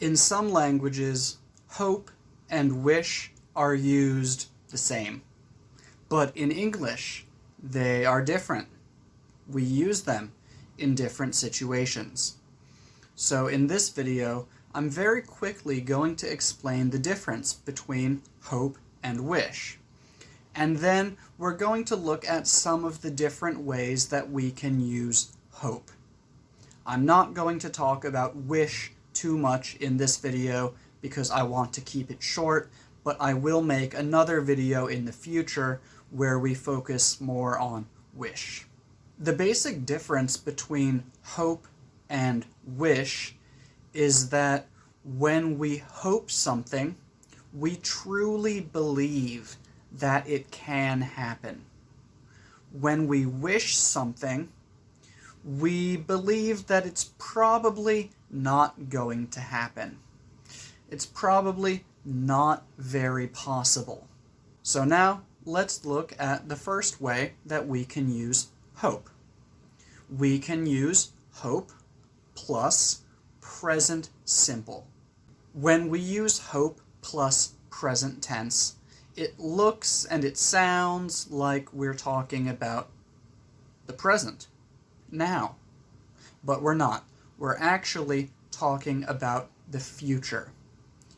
In some languages, hope and wish are used the same. But in English, they are different. We use them in different situations. So in this video, I'm very quickly going to explain the difference between hope and wish. And then we're going to look at some of the different ways that we can use hope. I'm not going to talk about wish too much in this video because I want to keep it short, but I will make another video in the future where we focus more on wish. The basic difference between hope and wish is that when we hope something, we truly believe that it can happen. When we wish something, we believe that it's probably not going to happen. It's probably not very possible. So now let's look at the first way that we can use hope. We can use hope plus present simple. When we use hope plus present tense, it looks and it sounds like we're talking about the present, now. But we're not. We're actually talking about the future.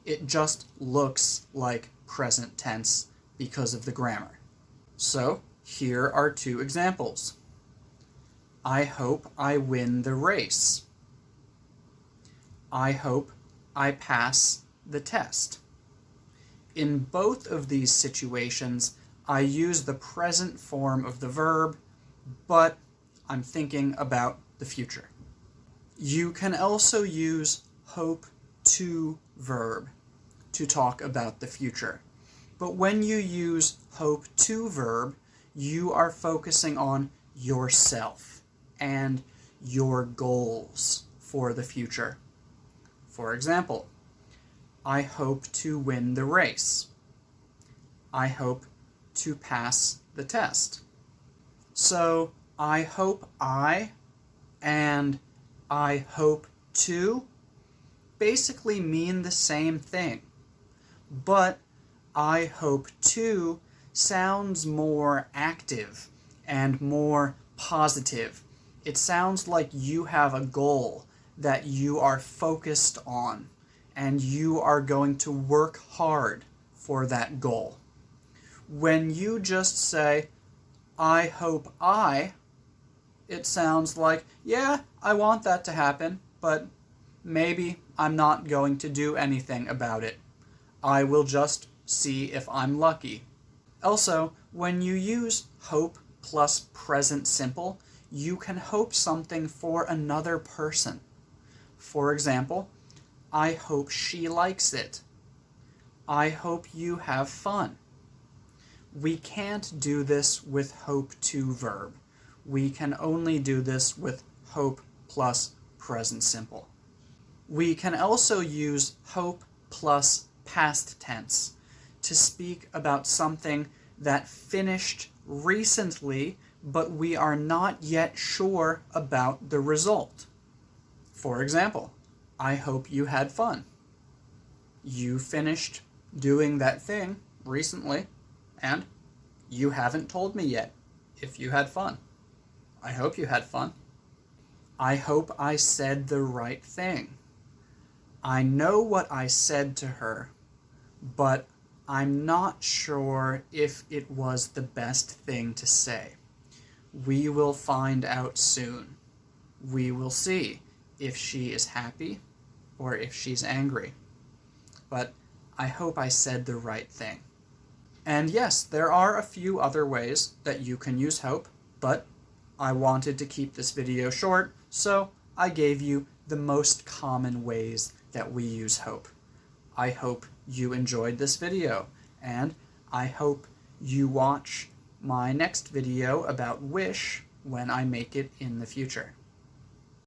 It just looks like present tense because of the grammar. So here are two examples. I hope I win the race. I hope I pass the test. In both of these situations, I use the present form of the verb, but I'm thinking about the future. You can also use hope to verb to talk about the future. But when you use hope to verb, you are focusing on yourself and your goals for the future. For example, I hope to win the race. I hope to pass the test. So I hope I and I hope to basically mean the same thing, but I hope to sounds more active and more positive. It sounds like you have a goal that you are focused on, and you are going to work hard for that goal. When you just say, I hope I, it sounds like, yeah, I want that to happen, but maybe I'm not going to do anything about it. I will just see if I'm lucky. Also, when you use hope plus present simple, you can hope something for another person. For example, I hope she likes it. I hope you have fun. We can't do this with hope to verb. We can only do this with hope plus present simple. We can also use hope plus past tense to speak about something that finished recently, but we are not yet sure about the result. For example, I hope you had fun. You finished doing that thing recently, and you haven't told me yet if you had fun. I hope you had fun. I hope I said the right thing. I know what I said to her, but I'm not sure if it was the best thing to say. We will find out soon. We will see if she is happy or if she's angry. But I hope I said the right thing. And yes, there are a few other ways that you can use hope, but I wanted to keep this video short, so I gave you the most common ways that we use hope. I hope you enjoyed this video, and I hope you watch my next video about wish when I make it in the future.